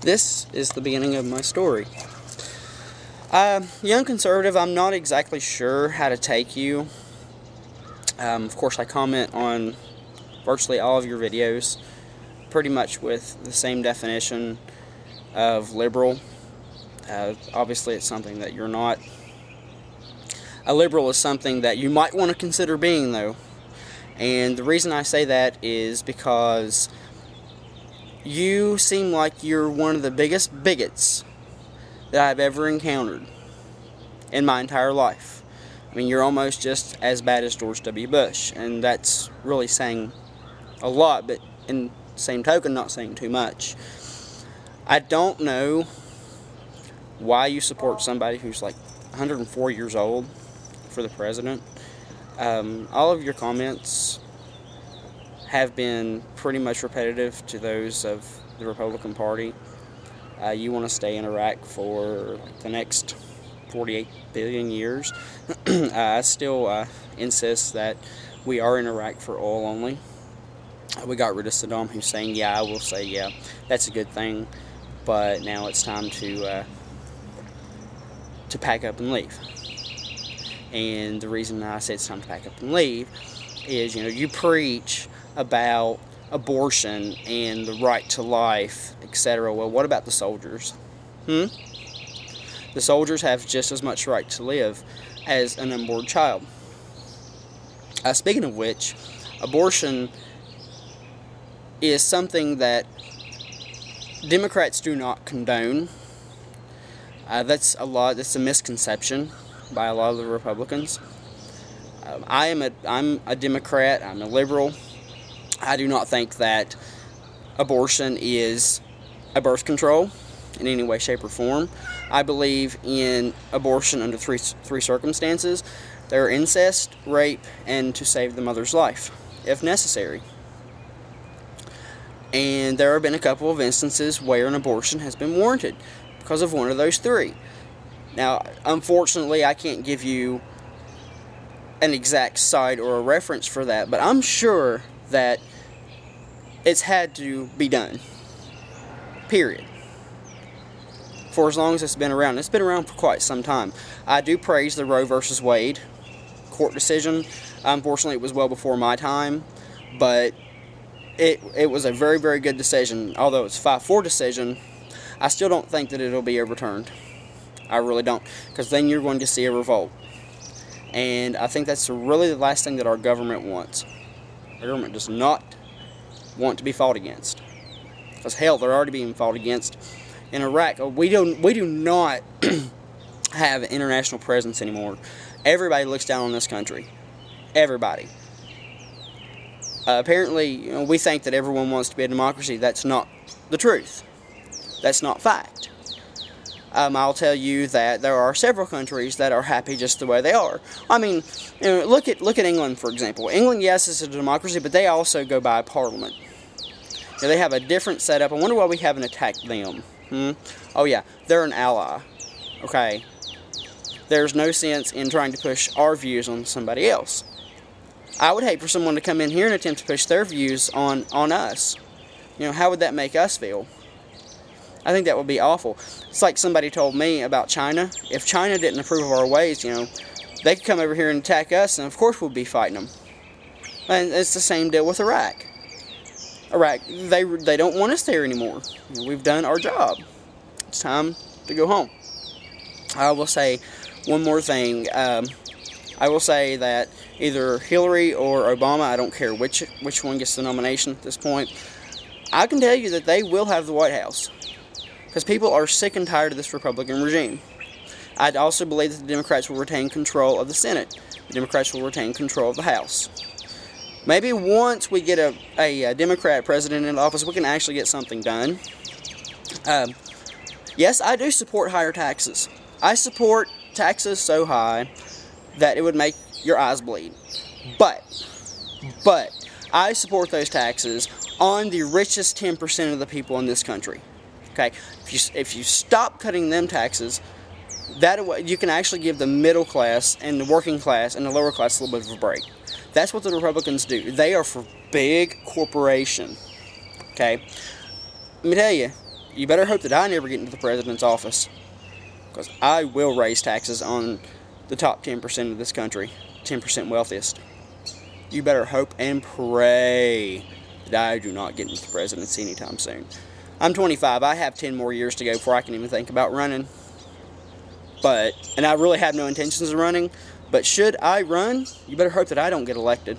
This is the beginning of my story. Young conservative, I'm not exactly sure how to take you. Of course, I comment on virtually all of your videos, pretty much with the same definition of liberal. Obviously, it's something that you're not. A liberal is something that you might want to consider being, though. And the reason I say that is because you seem like you're one of the biggest bigots that I've ever encountered in my entire life. I mean, you're almost just as bad as George W. Bush, and that's really saying a lot, but in the same token, not saying too much. I don't know why you support somebody who's like 104 years old for the president. All of your comments have been pretty much repetitive to those of the Republican Party. You want to stay in Iraq for the next 48 billion years. I still insist that we are in Iraq for oil only. We got rid of Saddam Hussein. Yeah, I will say, yeah, that's a good thing. But now it's time to pack up and leave. And the reason I say it's time to pack up and leave is, you preach about abortion and the right to life, etc. Well, what about the soldiers? The soldiers have just as much right to live as an unborn child. Speaking of which, abortion is something that Democrats do not condone. That's a misconception by a lot of the Republicans. I'm a Democrat. I'm a liberal. I do not think that abortion is a birth control in any way, shape, or form. I believe in abortion under three circumstances. There are incest, rape, and to save the mother's life, if necessary. And there have been a couple of instances where an abortion has been warranted because of one of those three. Now, unfortunately, I can't give you an exact site or a reference for that, but I'm sure that it's had to be done. Period. For as long as it's been around. It's been around for quite some time. I do praise the Roe versus Wade court decision. Unfortunately, it was well before my time, but it was a very, very good decision. Although it's a 5-4 decision, I still don't think that it'll be overturned. I really don't, because then you're going to see a revolt. And I think that's really the last thing that our government wants. Our government does not want to be fought against. Because hell, they're already being fought against in Iraq. We do not have an international presence anymore. Everybody looks down on this country. Everybody. Apparently, we think that everyone wants to be a democracy. That's not the truth. That's not fact. I'll tell you that there are several countries that are happy just the way they are. I mean, look at England, for example. England, yes, is a democracy, but they also go by a parliament. They have a different setup. I wonder why we haven't attacked them. Oh yeah, they're an ally. Okay. There's no sense in trying to push our views on somebody else. I would hate for someone to come in here and attempt to push their views on us. How would that make us feel? I think that would be awful. It's like somebody told me about China. If China didn't approve of our ways, they could come over here and attack us, and of course we'll be fighting them. And it's the same deal with Iraq. Iraq, they don't want us there anymore. We've done our job. It's time to go home. I will say one more thing. I will say that either Hillary or Obama, I don't care which one gets the nomination at this point, I can tell you that they will have the White House. Because people are sick and tired of this Republican regime. I also believe that the Democrats will retain control of the Senate. The Democrats will retain control of the House. Maybe once we get a Democrat president in office, we can actually get something done. Yes, I do support higher taxes. I support taxes so high that it would make your eyes bleed. But I support those taxes on the richest 10% of the people in this country. Okay, if you stop cutting them taxes, that you can actually give the middle class and the working class and the lower class a little bit of a break. That's what the Republicans do. They are for big corporation. Okay, let me tell you, you better hope that I never get into the president's office, because I will raise taxes on the top 10% of this country, 10% wealthiest. You better hope and pray that I do not get into the presidency anytime soon. I'm 25. I have 10 more years to go before I can even think about running. And I really have no intentions of running. But should I run, you better hope that I don't get elected.